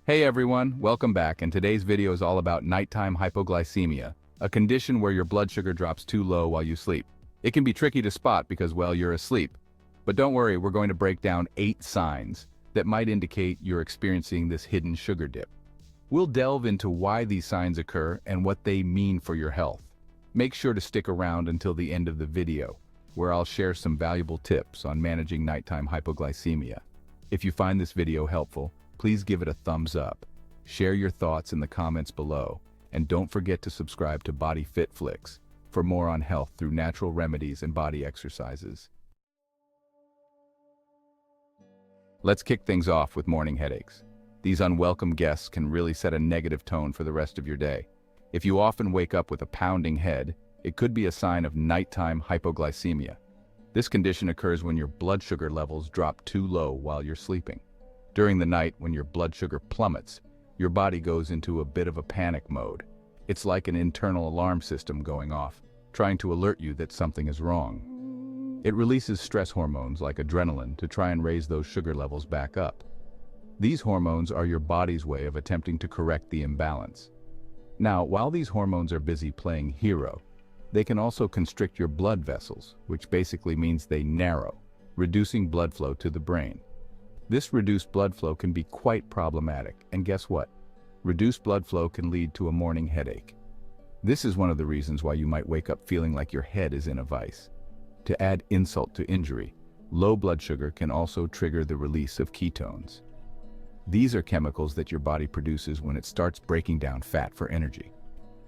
Hey everyone, welcome back, and today's video is all about nighttime hypoglycemia, a condition where your blood sugar drops too low while you sleep. It can be tricky to spot because, well, you're asleep. But don't worry, we're going to break down 8 signs that might indicate you're experiencing this hidden sugar dip. We'll delve into why these signs occur and what they mean for your health. Make sure to stick around until the end of the video, where I'll share some valuable tips on managing nighttime hypoglycemia. If you find this video helpful, please give it a thumbs up, share your thoughts in the comments below, and don't forget to subscribe to Body Fit Flicks for more on health through natural remedies and body exercises. Let's kick things off with morning headaches. These unwelcome guests can really set a negative tone for the rest of your day. If you often wake up with a pounding head, it could be a sign of nighttime hypoglycemia. This condition occurs when your blood sugar levels drop too low while you're sleeping. During the night, when your blood sugar plummets, your body goes into a bit of a panic mode. It's like an internal alarm system going off, trying to alert you that something is wrong. It releases stress hormones like adrenaline to try and raise those sugar levels back up. These hormones are your body's way of attempting to correct the imbalance. Now, while these hormones are busy playing hero, they can also constrict your blood vessels, which basically means they narrow, reducing blood flow to the brain. This reduced blood flow can be quite problematic, and guess what? Reduced blood flow can lead to a morning headache. This is one of the reasons why you might wake up feeling like your head is in a vice. To add insult to injury, low blood sugar can also trigger the release of ketones. These are chemicals that your body produces when it starts breaking down fat for energy.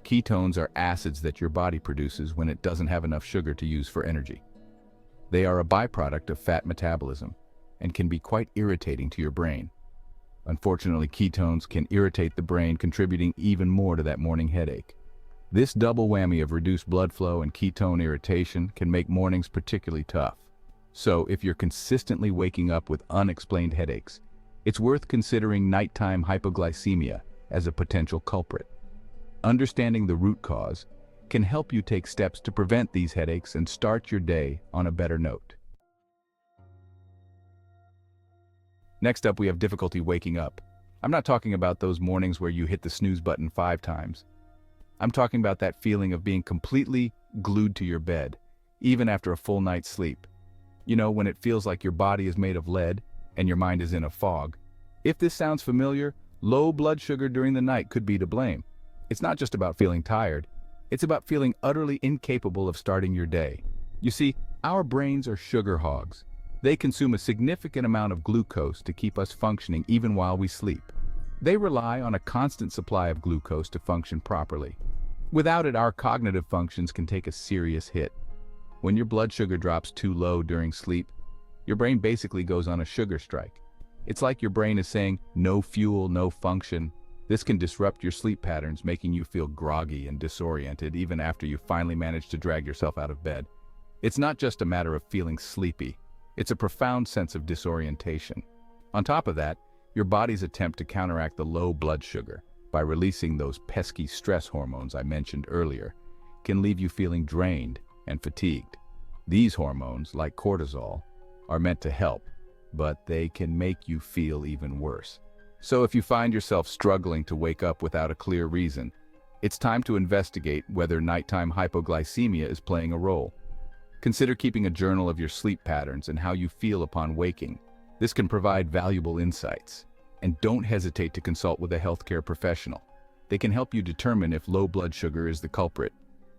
Ketones are acids that your body produces when it doesn't have enough sugar to use for energy. They are a byproduct of fat metabolism and can be quite irritating to your brain. Unfortunately, ketones can irritate the brain, contributing even more to that morning headache. This double whammy of reduced blood flow and ketone irritation can make mornings particularly tough. So, if you're consistently waking up with unexplained headaches, it's worth considering nighttime hypoglycemia as a potential culprit. Understanding the root cause can help you take steps to prevent these headaches and start your day on a better note. Next up, we have difficulty waking up. I'm not talking about those mornings where you hit the snooze button 5 times. I'm talking about that feeling of being completely glued to your bed, even after a full night's sleep. You know, when it feels like your body is made of lead and your mind is in a fog. If this sounds familiar, low blood sugar during the night could be to blame. It's not just about feeling tired. It's about feeling utterly incapable of starting your day. You see, our brains are sugar hogs. They consume a significant amount of glucose to keep us functioning even while we sleep. They rely on a constant supply of glucose to function properly. Without it, our cognitive functions can take a serious hit. When your blood sugar drops too low during sleep, your brain basically goes on a sugar strike. It's like your brain is saying, no fuel, no function. This can disrupt your sleep patterns, making you feel groggy and disoriented even after you finally manage to drag yourself out of bed. It's not just a matter of feeling sleepy. It's a profound sense of disorientation. On top of that, your body's attempt to counteract the low blood sugar by releasing those pesky stress hormones I mentioned earlier can leave you feeling drained and fatigued. These hormones, like cortisol, are meant to help, but they can make you feel even worse. So if you find yourself struggling to wake up without a clear reason, it's time to investigate whether nighttime hypoglycemia is playing a role. Consider keeping a journal of your sleep patterns and how you feel upon waking. This can provide valuable insights. And don't hesitate to consult with a healthcare professional. They can help you determine if low blood sugar is the culprit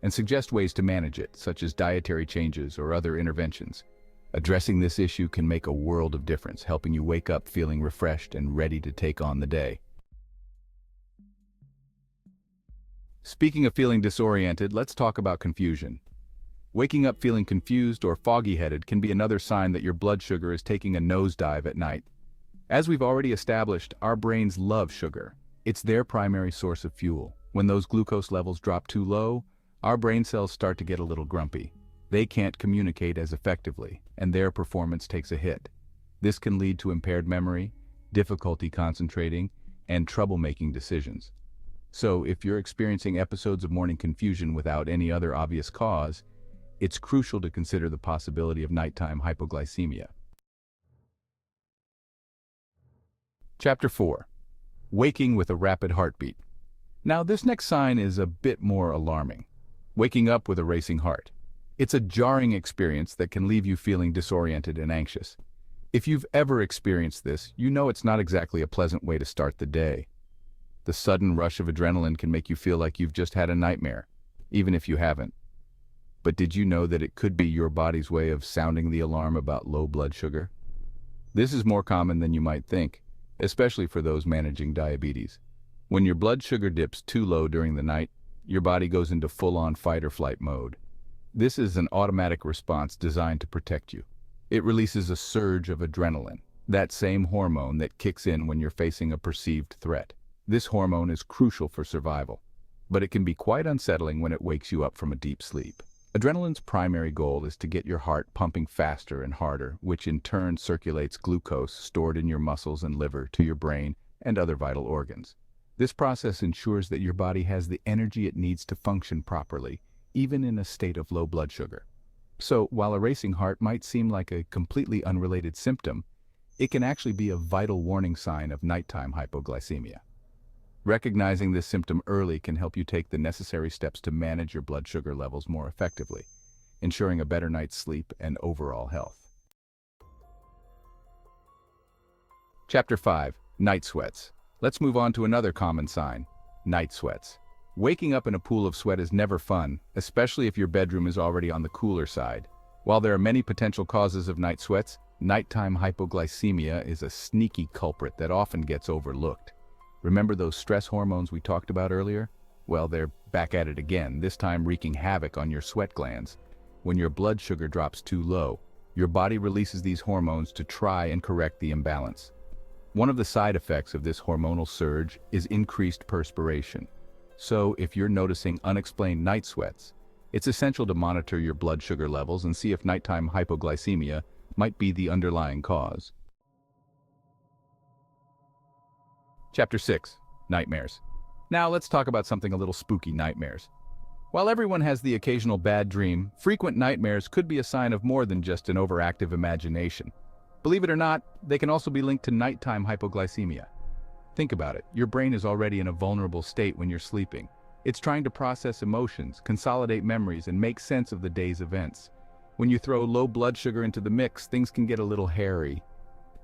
and suggest ways to manage it, such as dietary changes or other interventions. Addressing this issue can make a world of difference, helping you wake up feeling refreshed and ready to take on the day. Speaking of feeling disoriented, let's talk about confusion. Waking up feeling confused or foggy-headed can be another sign that your blood sugar is taking a nosedive at night. As we've already established, our brains love sugar. It's their primary source of fuel. When those glucose levels drop too low, our brain cells start to get a little grumpy. They can't communicate as effectively, and their performance takes a hit. This can lead to impaired memory, difficulty concentrating, and trouble making decisions. So, if you're experiencing episodes of morning confusion without any other obvious cause, it's crucial to consider the possibility of nighttime hypoglycemia. Chapter 4. Waking with a rapid heartbeat. Now, this next sign is a bit more alarming. Waking up with a racing heart. It's a jarring experience that can leave you feeling disoriented and anxious. If you've ever experienced this, you know it's not exactly a pleasant way to start the day. The sudden rush of adrenaline can make you feel like you've just had a nightmare, even if you haven't. But did you know that it could be your body's way of sounding the alarm about low blood sugar? This is more common than you might think, especially for those managing diabetes. When your blood sugar dips too low during the night, your body goes into full-on fight or flight mode. This is an automatic response designed to protect you. It releases a surge of adrenaline, that same hormone that kicks in when you're facing a perceived threat. This hormone is crucial for survival, but it can be quite unsettling when it wakes you up from a deep sleep. Adrenaline's primary goal is to get your heart pumping faster and harder, which in turn circulates glucose stored in your muscles and liver to your brain and other vital organs. This process ensures that your body has the energy it needs to function properly, even in a state of low blood sugar. So, while a racing heart might seem like a completely unrelated symptom, it can actually be a vital warning sign of nighttime hypoglycemia. Recognizing this symptom early can help you take the necessary steps to manage your blood sugar levels more effectively, ensuring a better night's sleep and overall health. Chapter 5. Night Sweats. Let's move on to another common sign, night sweats. Waking up in a pool of sweat is never fun, especially if your bedroom is already on the cooler side. While there are many potential causes of night sweats, nighttime hypoglycemia is a sneaky culprit that often gets overlooked. Remember those stress hormones we talked about earlier? Well, they're back at it again, this time wreaking havoc on your sweat glands. When your blood sugar drops too low, your body releases these hormones to try and correct the imbalance. One of the side effects of this hormonal surge is increased perspiration. So, if you're noticing unexplained night sweats, it's essential to monitor your blood sugar levels and see if nighttime hypoglycemia might be the underlying cause. Chapter 6. Nightmares. Now let's talk about something a little spooky: nightmares. While everyone has the occasional bad dream, frequent nightmares could be a sign of more than just an overactive imagination. Believe it or not, they can also be linked to nighttime hypoglycemia. Think about it. Your brain is already in a vulnerable state when you're sleeping. It's trying to process emotions, consolidate memories, and make sense of the day's events. When you throw low blood sugar into the mix, things can get a little hairy.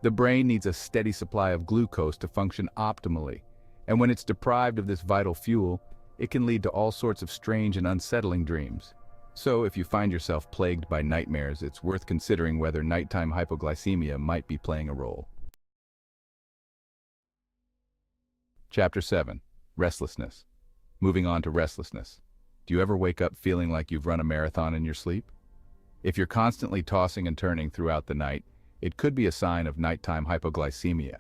The brain needs a steady supply of glucose to function optimally, and when it's deprived of this vital fuel, it can lead to all sorts of strange and unsettling dreams. So, if you find yourself plagued by nightmares, it's worth considering whether nighttime hypoglycemia might be playing a role. Chapter 7. Restlessness. Moving on to restlessness. Do you ever wake up feeling like you've run a marathon in your sleep? If you're constantly tossing and turning throughout the night, it could be a sign of nighttime hypoglycemia.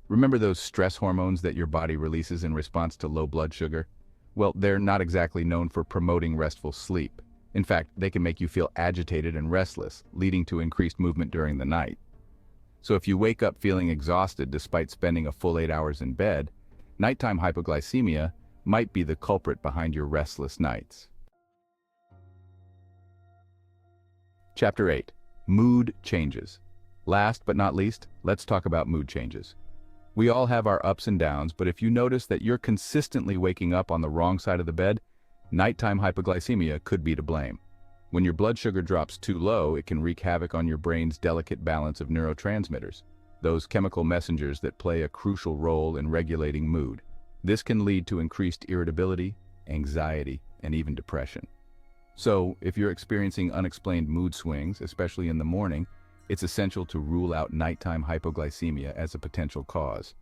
Remember those stress hormones that your body releases in response to low blood sugar? Well, they're not exactly known for promoting restful sleep. In fact, they can make you feel agitated and restless, leading to increased movement during the night. So if you wake up feeling exhausted despite spending a full 8 hours in bed, nighttime hypoglycemia might be the culprit behind your restless nights. Chapter 8. Mood changes. Last but not least, let's talk about mood changes. We all have our ups and downs, but if you notice that you're consistently waking up on the wrong side of the bed, nighttime hypoglycemia could be to blame. When your blood sugar drops too low, it can wreak havoc on your brain's delicate balance of neurotransmitters, those chemical messengers that play a crucial role in regulating mood. This can lead to increased irritability, anxiety, and even depression. So, if you're experiencing unexplained mood swings, especially in the morning, it's essential to rule out nighttime hypoglycemia as a potential cause.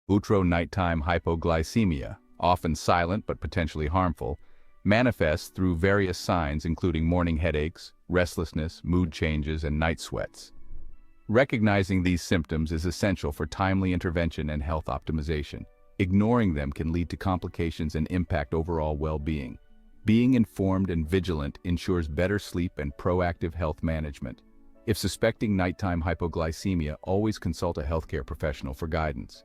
Nighttime hypoglycemia, often silent but potentially harmful, manifests through various signs including morning headaches, restlessness, mood changes, and night sweats. Recognizing these symptoms is essential for timely intervention and health optimization. Ignoring them can lead to complications and impact overall well-being. Being informed and vigilant ensures better sleep and proactive health management. If suspecting nighttime hypoglycemia, always consult a healthcare professional for guidance.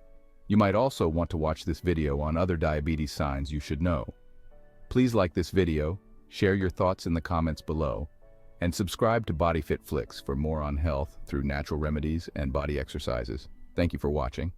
You might also want to watch this video on other diabetes signs you should know. Please like this video, share your thoughts in the comments below, and subscribe to BodyFit Flicks for more on health through natural remedies and body exercises. Thank you for watching.